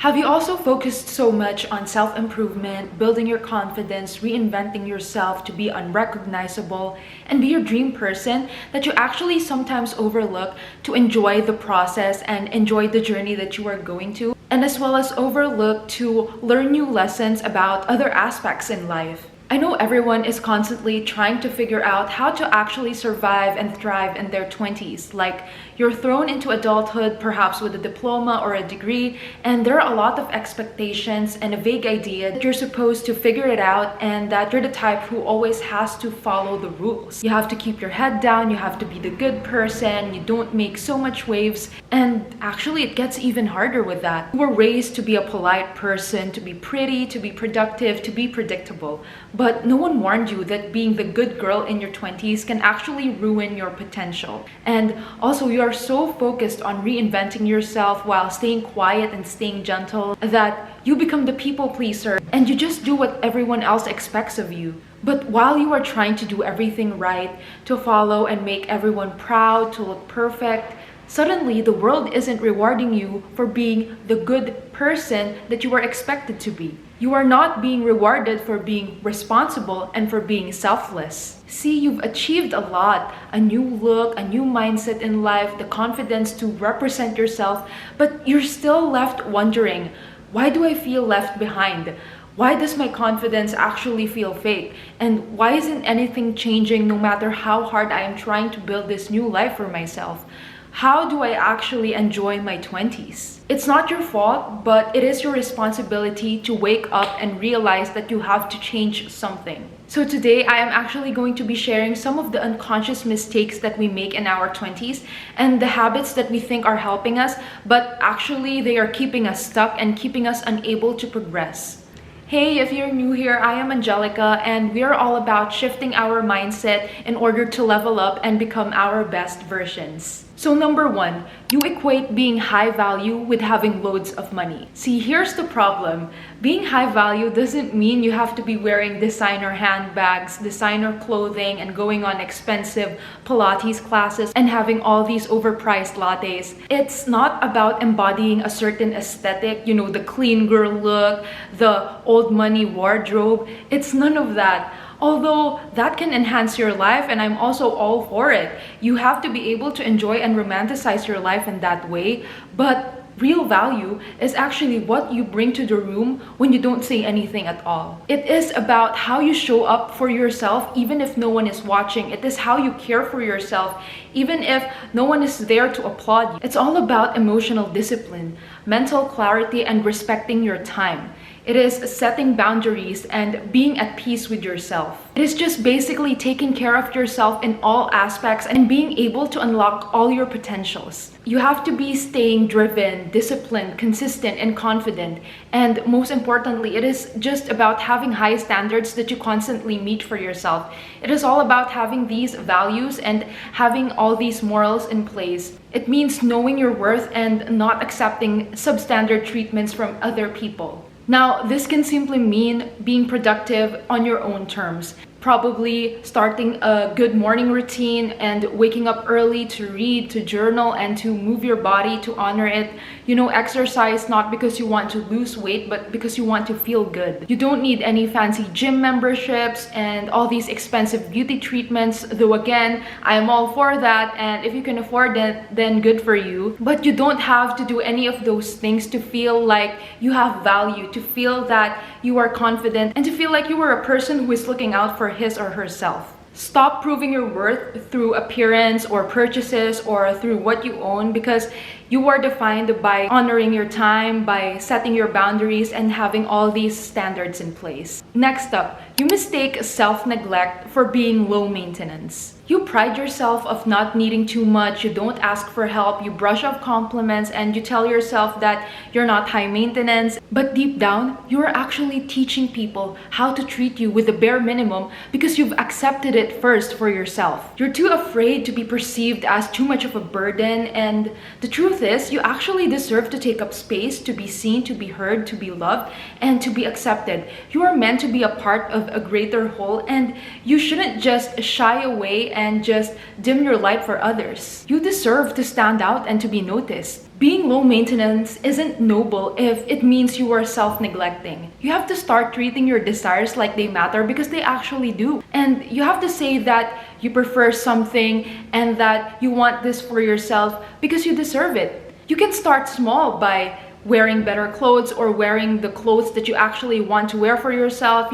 Have you also focused so much on self-improvement, building your confidence, reinventing yourself to be unrecognizable and be your dream person that you actually sometimes overlook to enjoy the process and enjoy the journey that you are going to, and as well as overlook to learn new lessons about other aspects in life? I know everyone is constantly trying to figure out how to actually survive and thrive in their 20s. Like, you're thrown into adulthood perhaps with a diploma or a degree, and there are a lot of expectations and a vague idea that you're supposed to figure it out and that you're the type who always has to follow the rules. You have to keep your head down, you have to be the good person, you don't make so much waves, and actually it gets even harder with that. You were raised to be a polite person, to be pretty, to be productive, to be predictable. But no one warned you that being the good girl in your 20s can actually ruin your potential. And also, you are so focused on reinventing yourself while staying quiet and staying gentle that you become the people pleaser and you just do what everyone else expects of you. But while you are trying to do everything right, to follow and make everyone proud, to look perfect, suddenly the world isn't rewarding you for being the good person that you were expected to be. You are not being rewarded for being responsible and for being selfless. See, you've achieved a lot, a new look, a new mindset in life, the confidence to represent yourself, but you're still left wondering, why do I feel left behind? Why does my confidence actually feel fake? And why isn't anything changing no matter how hard I am trying to build this new life for myself? How do I actually enjoy my 20s? It's not your fault, but it is your responsibility to wake up and realize that you have to change something. So today, I am actually going to be sharing some of the unconscious mistakes that we make in our 20s and the habits that we think are helping us, but actually they are keeping us stuck and keeping us unable to progress. Hey, if you're new here, I am Angelica, and we are all about shifting our mindset in order to level up and become our best versions. So number one, you equate being high value with having loads of money. See, here's the problem. Being high value doesn't mean you have to be wearing designer handbags, designer clothing, and going on expensive Pilates classes and having all these overpriced lattes. It's not about embodying a certain aesthetic, you know, the clean girl look, the old money wardrobe. It's none of that. Although that can enhance your life, and I'm also all for it. You have to be able to enjoy and romanticize your life in that way, but real value is actually what you bring to the room when you don't say anything at all. It is about how you show up for yourself even if no one is watching. It is how you care for yourself even if no one is there to applaud you. It's all about emotional discipline, mental clarity, and respecting your time. It is setting boundaries and being at peace with yourself. It is just basically taking care of yourself in all aspects and being able to unlock all your potentials. You have to be staying driven, disciplined, consistent, and confident. And most importantly, it is just about having high standards that you constantly meet for yourself. It is all about having these values and having all these morals in place. It means knowing your worth and not accepting substandard treatments from other people. Now, this can simply mean being productive on your own terms. Probably starting a good morning routine and waking up early to read, to journal, and to move your body to honor it. You know, exercise not because you want to lose weight, but because you want to feel good. You don't need any fancy gym memberships and all these expensive beauty treatments, though again, I am all for that, and if you can afford it, then good for you. But you don't have to do any of those things to feel like you have value, to feel that you are confident, and to feel like you are a person who is looking out for his or herself. Stop proving your worth through appearance or purchases or through what you own, because you are defined by honoring your time, by setting your boundaries, and having all these standards in place. Next up, you mistake self-neglect for being low maintenance. You pride yourself of not needing too much, you don't ask for help, you brush off compliments, and you tell yourself that you're not high maintenance. But deep down, you are actually teaching people how to treat you with the bare minimum because you've accepted it first for yourself. You're too afraid to be perceived as too much of a burden, and the truth is, you actually deserve to take up space, to be seen, to be heard, to be loved, and to be accepted. You are meant to be a part of a greater whole, and you shouldn't just shy away and just dim your light for others. You deserve to stand out and to be noticed. Being low maintenance isn't noble if it means you are self-neglecting. You have to start treating your desires like they matter, because they actually do. And you have to say that you prefer something and that you want this for yourself because you deserve it. You can start small by wearing better clothes, or wearing the clothes that you actually want to wear for yourself,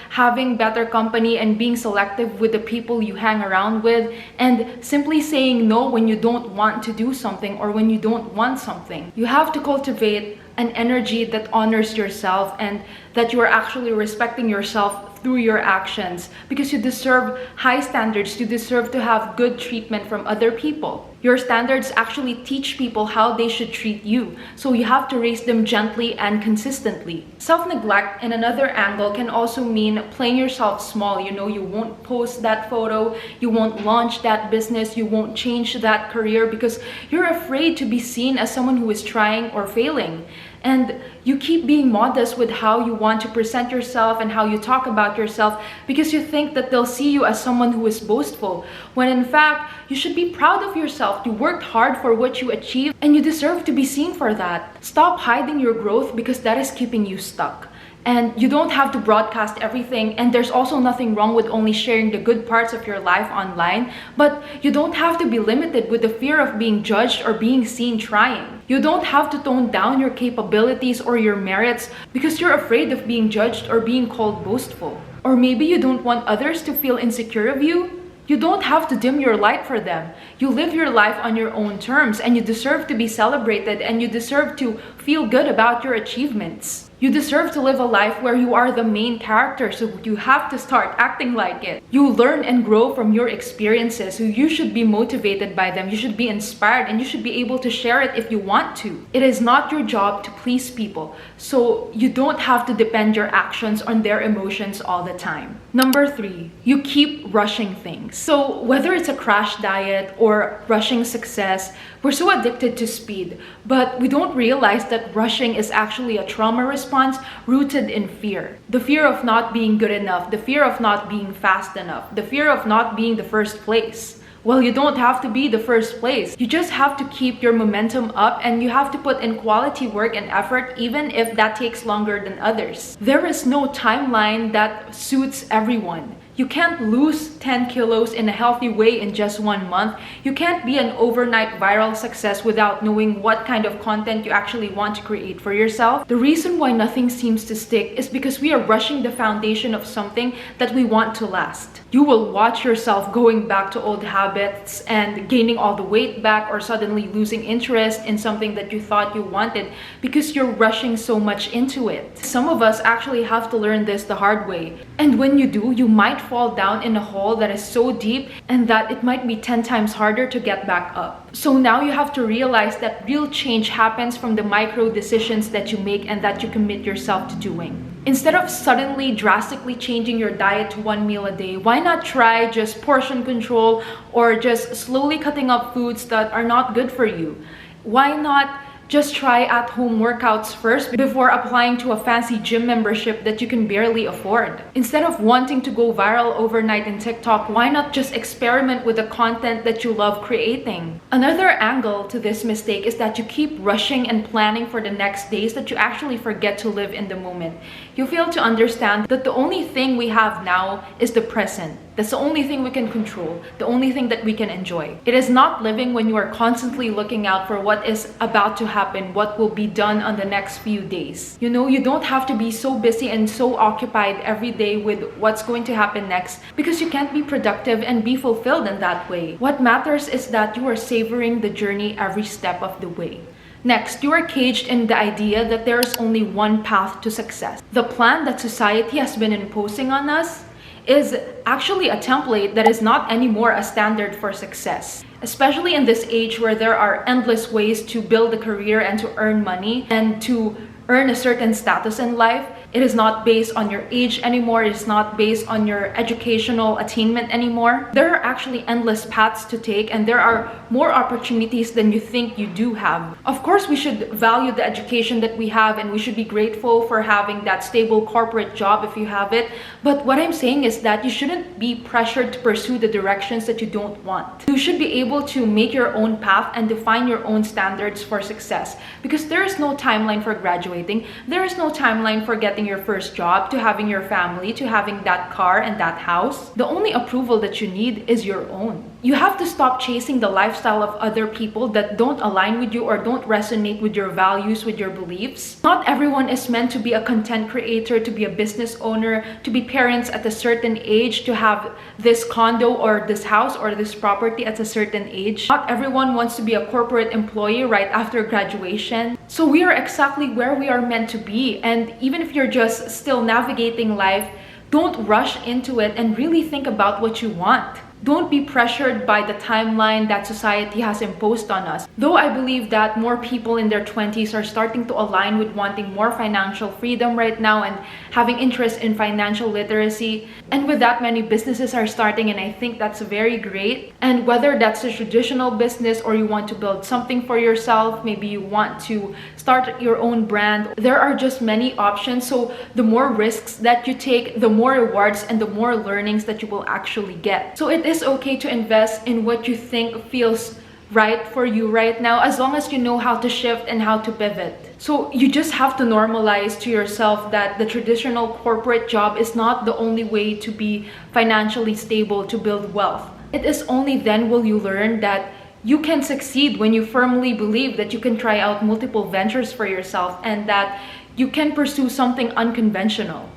having better company and being selective with the people you hang around with, and simply saying no when you don't want to do something or when you don't want something. You have to cultivate an energy that honors yourself and that you are actually respecting yourself through your actions, because you deserve high standards. You deserve to have good treatment from other people. Your standards actually teach people how they should treat you, so you have to raise them gently and consistently. Self-neglect in another angle can also mean playing yourself small. You won't post that photo, you won't launch that business, you won't change that career because you're afraid to be seen as someone who is trying or failing. And you keep being modest with how you want to present yourself and how you talk about yourself, because you think that they'll see you as someone who is boastful, when in fact, you should be proud of yourself. You worked hard for what you achieved and you deserve to be seen for that. Stop hiding your growth, because that is keeping you stuck. And you don't have to broadcast everything, and there's also nothing wrong with only sharing the good parts of your life online, but you don't have to be limited with the fear of being judged or being seen trying. You don't have to tone down your capabilities or your merits because you're afraid of being judged or being called boastful. Or maybe you don't want others to feel insecure of you. You don't have to dim your light for them. You live your life on your own terms, and you deserve to be celebrated, and you deserve to feel good about your achievements. You deserve to live a life where you are the main character, so you have to start acting like it. You learn and grow from your experiences, so you should be motivated by them. You should be inspired, and you should be able to share it if you want to. It is not your job to please people, so you don't have to depend your actions on their emotions all the time. Number 3, you keep rushing things. So whether it's a crash diet or rushing success, we're so addicted to speed, but we don't realize that rushing is actually a trauma response rooted in fear. The fear of not being good enough, the fear of not being fast enough, the fear of not being the first place. Well, you don't have to be the first place. You just have to keep your momentum up, and you have to put in quality work and effort, even if that takes longer than others. There is no timeline that suits everyone. You can't lose 10 kilos in a healthy way in just 1 month. You can't be an overnight viral success without knowing what kind of content you actually want to create for yourself. The reason why nothing seems to stick is because we are rushing the foundation of something that we want to last. You will watch yourself going back to old habits and gaining all the weight back, or suddenly losing interest in something that you thought you wanted because you're rushing so much into it. Some of us actually have to learn this the hard way. And when you do, you might fall down in a hole that is so deep and that it might be 10 times harder to get back up. So now you have to realize that real change happens from the micro decisions that you make and that you commit yourself to doing. Instead of suddenly drastically changing your diet to 1 meal a day, why not try just portion control, or just slowly cutting up foods that are not good for you? Why not just try at-home workouts first before applying to a fancy gym membership that you can barely afford? Instead of wanting to go viral overnight in TikTok, why not just experiment with the content that you love creating? Another angle to this mistake is that you keep rushing and planning for the next days that you actually forget to live in the moment. You fail to understand that the only thing we have now is the present. That's the only thing we can control, the only thing that we can enjoy. It is not living when you are constantly looking out for what is about to happen, what will be done on the next few days. You don't have to be so busy and so occupied every day with what's going to happen next, because you can't be productive and be fulfilled in that way. What matters is that you are savoring the journey every step of the way. Next, you are caged in the idea that there is only one path to success. The plan that society has been imposing on us is actually a template that is not anymore a standard for success. Especially in this age where there are endless ways to build a career and to earn money and to earn a certain status in life, It is not based on your age anymore. It is not based on your educational attainment anymore. There are actually endless paths to take, and there are more opportunities than you think you do have. Of course, we should value the education that we have, and we should be grateful for having that stable corporate job if you have it. But what I'm saying is that you shouldn't be pressured to pursue the directions that you don't want. You should be able to make your own path and define your own standards for success, because there is no timeline for graduating. There is no timeline for getting your first job, to having your family, to having that car and that house. The only approval that you need is your own. You have to stop chasing the lifestyle of other people that don't align with you or don't resonate with your values, with your beliefs. Not everyone is meant to be a content creator, to be a business owner, to be parents at a certain age, to have this condo or this house or this property at a certain age. Not everyone wants to be a corporate employee right after graduation. So we are exactly where we are meant to be. And even if you're just still navigating life, don't rush into it and really think about what you want. Don't be pressured by the timeline that society has imposed on us. Though I believe that more people in their 20s are starting to align with wanting more financial freedom right now and having interest in financial literacy. And with that, many businesses are starting, and I think that's very great. And whether that's a traditional business or you want to build something for yourself, maybe you want to start your own brand, there are just many options. So the more risks that you take, the more rewards and the more learnings that you will actually get. So it is okay to invest in what you think feels right for you right now, as long as you know how to shift and how to pivot. So you just have to normalize to yourself that the traditional corporate job is not the only way to be financially stable, to build wealth. It is only then will you learn that you can succeed when you firmly believe that you can try out multiple ventures for yourself and that you can pursue something unconventional.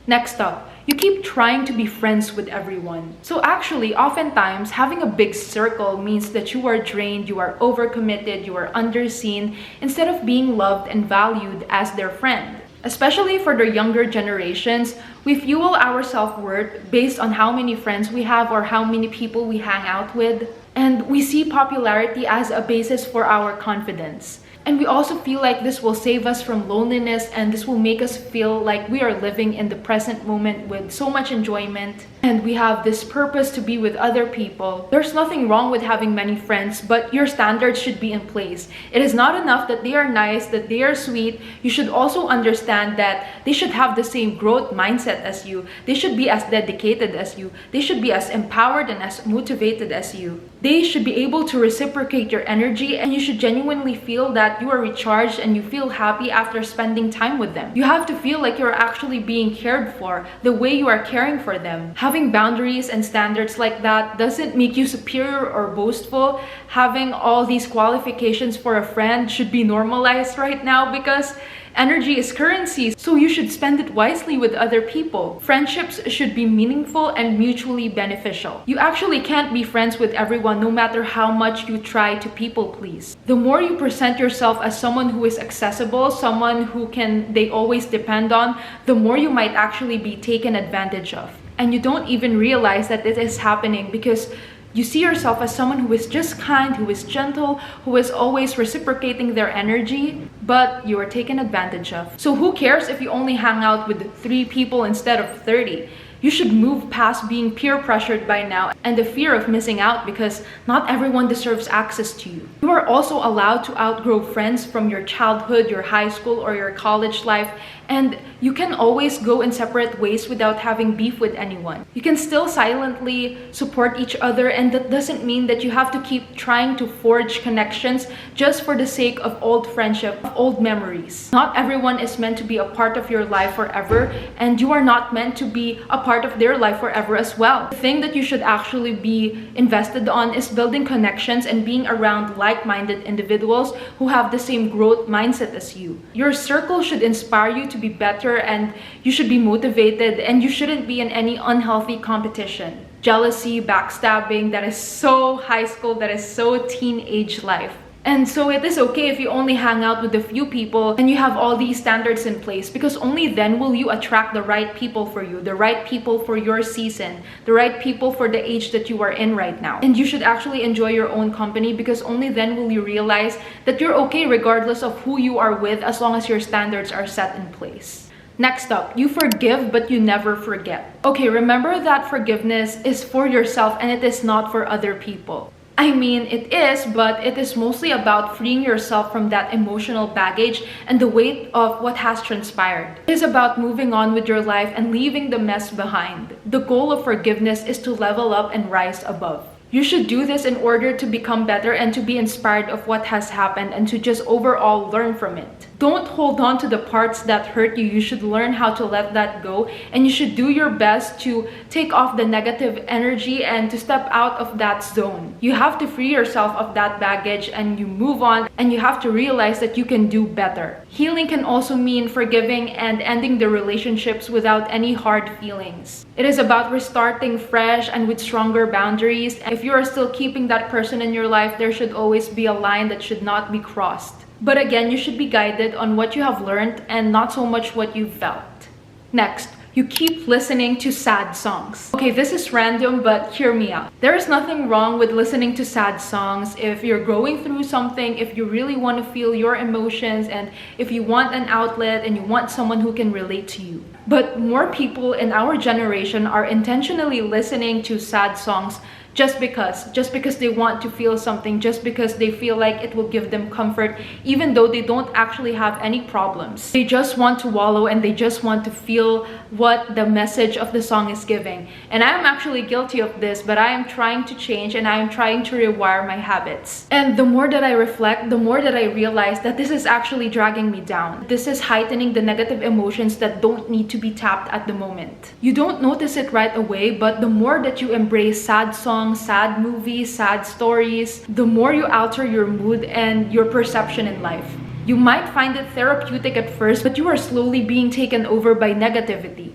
Next up, you keep trying to be friends with everyone. So actually, oftentimes, having a big circle means that you are drained, you are overcommitted, you are underseen, instead of being loved and valued as their friend. Especially for the younger generations, we fuel our self-worth based on how many friends we have or how many people we hang out with. And we see popularity as a basis for our confidence. And we also feel like this will save us from loneliness, and this will make us feel like we are living in the present moment with so much enjoyment, and we have this purpose to be with other people. There's nothing wrong with having many friends, but your standards should be in place. It is not enough that they are nice, that they are sweet. You should also understand that they should have the same growth mindset as you. They should be as dedicated as you. They should be as empowered and as motivated as you. They should be able to reciprocate your energy, and you should genuinely feel that you are recharged and you feel happy after spending time with them. You have to feel like you're actually being cared for the way you are caring for them. Having boundaries and standards like that doesn't make you superior or boastful. Having all these qualifications for a friend should be normalized right now, because energy is currency, so you should spend it wisely with other people. Friendships should be meaningful and mutually beneficial. You actually can't be friends with everyone, no matter how much you try to people please. The more you present yourself as someone who is accessible, someone who they always depend on, the more you might actually be taken advantage of. And you don't even realize that it is happening, because you see yourself as someone who is just kind, who is gentle, who is always reciprocating their energy, but you are taken advantage of. So who cares if you only hang out with 3 people instead of 30? You should move past being peer pressured by now and the fear of missing out, because not everyone deserves access to you. You are also allowed to outgrow friends from your childhood, your high school, or your college life, and you can always go in separate ways without having beef with anyone. You can still silently support each other, and that doesn't mean that you have to keep trying to forge connections just for the sake of old friendship, old memories. Not everyone is meant to be a part of your life forever, and you are not meant to be a part of their life forever as well. The thing that you should actually be invested on is building connections and being around like-minded individuals who have the same growth mindset as you. Your circle should inspire you to be better, and you should be motivated, and you shouldn't be in any unhealthy competition. Jealousy, backstabbing, that is so high school, that is so teenage life. And so it is okay if you only hang out with a few people and you have all these standards in place, because only then will you attract the right people for you, the right people for your season, the right people for the age that you are in right now. And you should actually enjoy your own company, because only then will you realize that you're okay regardless of who you are with, as long as your standards are set in place. Next up, you forgive but you never forget. Okay, remember that forgiveness is for yourself and it is not for other people. I mean, it is, but it is mostly about freeing yourself from that emotional baggage and the weight of what has transpired. It is about moving on with your life and leaving the mess behind. The goal of forgiveness is to level up and rise above. You should do this in order to become better and to be inspired of what has happened and to just overall learn from it. Don't hold on to the parts that hurt you. You should learn how to let that go, and you should do your best to take off the negative energy and to step out of that zone. You have to free yourself of that baggage and you move on, and you have to realize that you can do better. Healing can also mean forgiving and ending the relationships without any hard feelings. It is about restarting fresh and with stronger boundaries. If you are still keeping that person in your life, there should always be a line that should not be crossed. But again, you should be guided on what you have learned and not so much what you've felt. Next, you keep listening to sad songs. Okay, this is random, but hear me out. There is nothing wrong with listening to sad songs if you're going through something, if you really want to feel your emotions, and if you want an outlet and you want someone who can relate to you. But more people in our generation are intentionally listening to sad songs just because they want to feel something, just because they feel like it will give them comfort, even though they don't actually have any problems. They just want to wallow and they just want to feel what the message of the song is giving. And I am actually guilty of this, but I am trying to change and I am trying to rewire my habits. And the more that I reflect, the more that I realize that this is actually dragging me down. This is heightening the negative emotions that don't need to be tapped at the moment. You don't notice it right away, but the more that you embrace sad songs, sad movies, sad stories, the more you alter your mood and your perception in life. You might find it therapeutic at first, but you are slowly being taken over by negativity.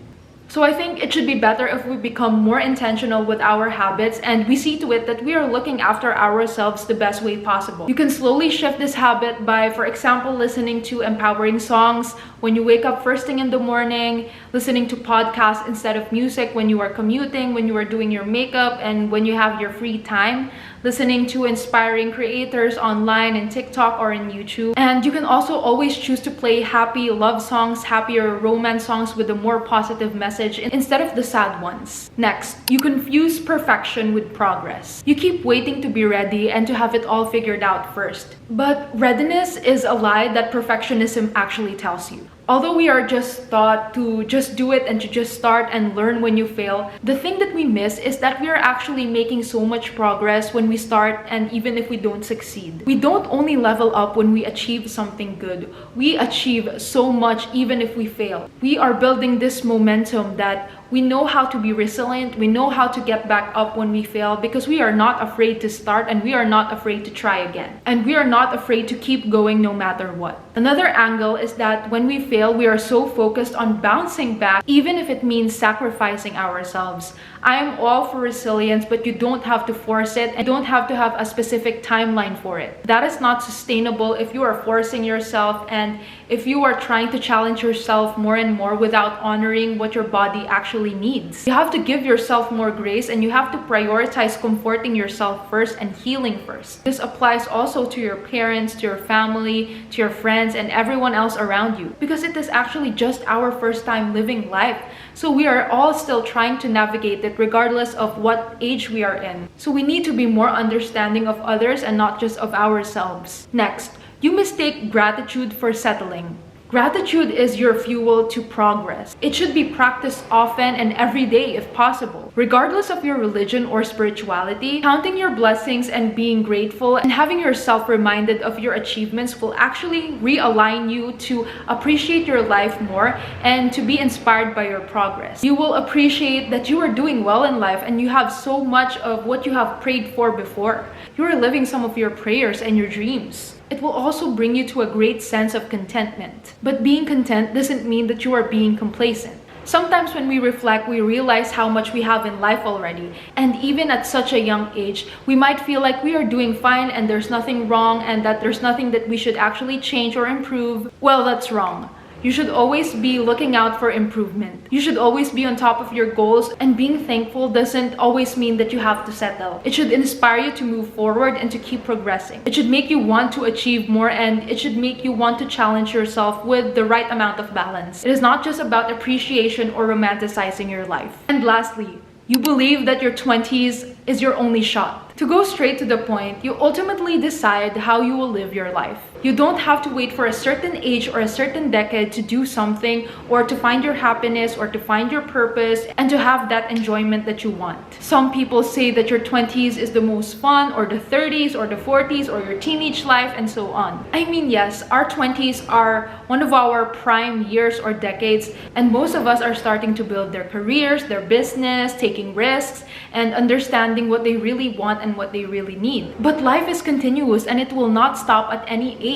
So I think it should be better if we become more intentional with our habits and we see to it that we are looking after ourselves the best way possible. You can slowly shift this habit by, for example, listening to empowering songs when you wake up first thing in the morning, listening to podcasts instead of music when you are commuting, when you are doing your makeup, and when you have your free time, listening to inspiring creators online in TikTok or in YouTube. And you can also always choose to play happy love songs, happier romance songs with a more positive message instead of the sad ones. Next, you confuse perfection with progress. You keep waiting to be ready and to have it all figured out first. But readiness is a lie that perfectionism actually tells you. Although we are just taught to just do it and to just start and learn when you fail, the thing that we miss is that we are actually making so much progress when we start and even if we don't succeed. We don't only level up when we achieve something good. We achieve so much even if we fail. We are building this momentum that we know how to be resilient, we know how to get back up when we fail because we are not afraid to start and we are not afraid to try again. And we are not afraid to keep going no matter what. Another angle is that when we fail, we are so focused on bouncing back, even if it means sacrificing ourselves. I am all for resilience, but you don't have to force it and you don't have to have a specific timeline for it. That is not sustainable if you are forcing yourself and if you are trying to challenge yourself more and more without honoring what your body actually needs. You have to give yourself more grace and you have to prioritize comforting yourself first and healing first. This applies also to your parents, to your family, to your friends, and everyone else around you because it is actually just our first time living life. So we are all still trying to navigate it regardless of what age we are in. So we need to be more understanding of others and not just of ourselves. Next, you mistake gratitude for settling. Gratitude is your fuel to progress. It should be practiced often and every day if possible. Regardless of your religion or spirituality, counting your blessings and being grateful and having yourself reminded of your achievements will actually realign you to appreciate your life more and to be inspired by your progress. You will appreciate that you are doing well in life and you have so much of what you have prayed for before. You are living some of your prayers and your dreams. It will also bring you to a great sense of contentment. But being content doesn't mean that you are being complacent. Sometimes when we reflect, we realize how much we have in life already. And even at such a young age, we might feel like we are doing fine and there's nothing wrong and that there's nothing that we should actually change or improve. Well, that's wrong. You should always be looking out for improvement. You should always be on top of your goals, and being thankful doesn't always mean that you have to settle. It should inspire you to move forward and to keep progressing. It should make you want to achieve more, and it should make you want to challenge yourself with the right amount of balance. It is not just about appreciation or romanticizing your life. And lastly, you believe that your 20s is your only shot. To go straight to the point, you ultimately decide how you will live your life. You don't have to wait for a certain age or a certain decade to do something, or to find your happiness, or to find your purpose, and to have that enjoyment that you want. Some people say that your 20s is the most fun, or the 30s, or the 40s, or your teenage life, and so on. I mean, yes, our 20s are one of our prime years or decades, and most of us are starting to build their careers, their business, taking risks, and understanding what they really want and what they really need. But life is continuous, and it will not stop at any age.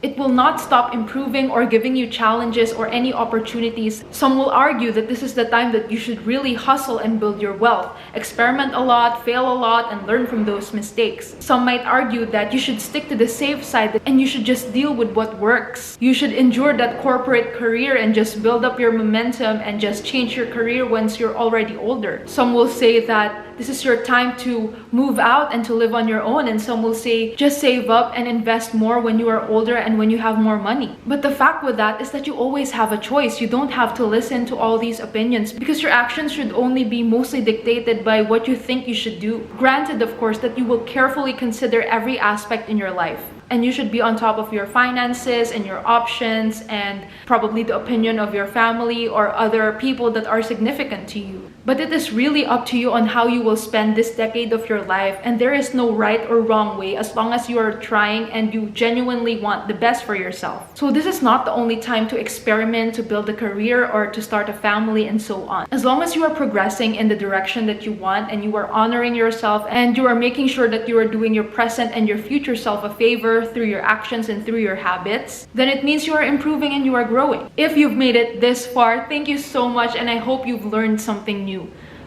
It will not stop improving or giving you challenges or any opportunities. Some will argue that this is the time that you should really hustle and build your wealth, experiment a lot, fail a lot, and learn from those mistakes. Some might argue that you should stick to the safe side and you should just deal with what works. You should endure that corporate career and just build up your momentum and just change your career once you're already older. Some will say that this is your time to move out and to live on your own, and some will say just save up and invest more when you are older and when you have more money. But the fact with that is that you always have a choice. You don't have to listen to all these opinions, because your actions should only be mostly dictated by what you think you should do. Granted, of course, that you will carefully consider every aspect in your life. And you should be on top of your finances and your options, and probably the opinion of your family or other people that are significant to you. But it is really up to you on how you will spend this decade of your life, and there is no right or wrong way as long as you are trying and you genuinely want the best for yourself. So this is not the only time to experiment, to build a career, or to start a family, and so on. As long as you are progressing in the direction that you want, and you are honoring yourself, and you are making sure that you are doing your present and your future self a favor through your actions and through your habits, then it means you are improving and you are growing. If you've made it this far, thank you so much, and I hope you've learned something new.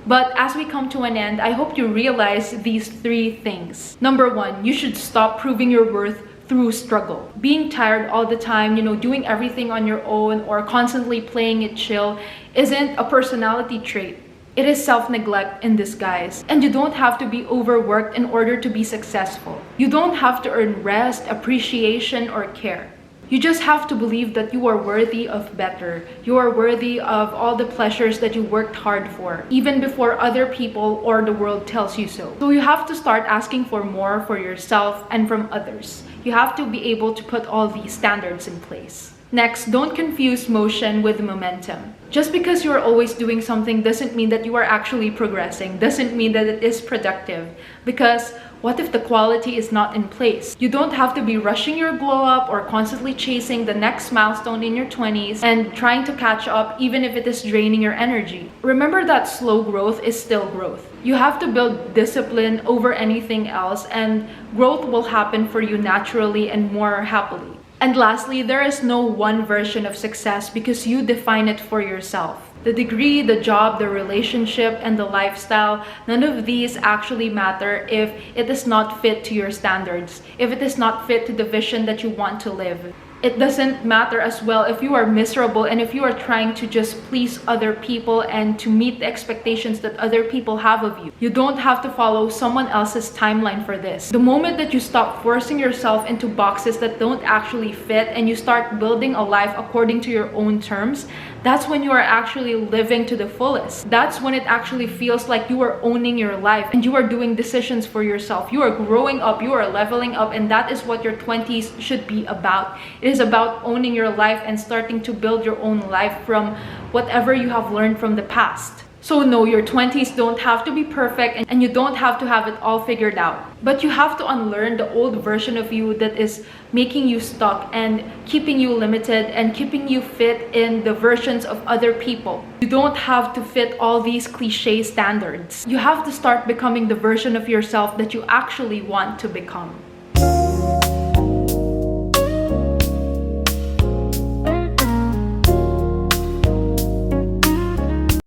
But as we come to an end, I hope you realize these 3 things. Number 1, you should stop proving your worth through struggle. Being tired all the time, doing everything on your own, or constantly playing it chill isn't a personality trait. It is self-neglect in disguise. And you don't have to be overworked in order to be successful. You don't have to earn rest, appreciation, or care. You just have to believe that you are worthy of better. You are worthy of all the pleasures that you worked hard for, even before other people or the world tells you so. So you have to start asking for more for yourself and from others. You have to be able to put all these standards in place. Next, don't confuse motion with momentum. Just because you are always doing something doesn't mean that you are actually progressing, doesn't mean that it is productive. Because what if the quality is not in place? You don't have to be rushing your glow up or constantly chasing the next milestone in your 20s and trying to catch up, even if it is draining your energy. Remember that slow growth is still growth. You have to build discipline over anything else, and growth will happen for you naturally and more happily. And lastly, there is no one version of success, because you define it for yourself. The degree, the job, the relationship, and the lifestyle, none of these actually matter if it is not fit to your standards, if it is not fit to the vision that you want to live. It doesn't matter as well if you are miserable and if you are trying to just please other people and to meet the expectations that other people have of you. You don't have to follow someone else's timeline for this. The moment that you stop forcing yourself into boxes that don't actually fit and you start building a life according to your own terms, that's when you are actually living to the fullest. That's when it actually feels like you are owning your life and you are doing decisions for yourself. You are growing up, you are leveling up, and that is what your 20s should be about. It is about owning your life and starting to build your own life from whatever you have learned from the past. So no, your 20s don't have to be perfect and you don't have to have it all figured out. But you have to unlearn the old version of you that is making you stuck and keeping you limited and keeping you fit in the versions of other people. You don't have to fit all these cliche standards. You have to start becoming the version of yourself that you actually want to become.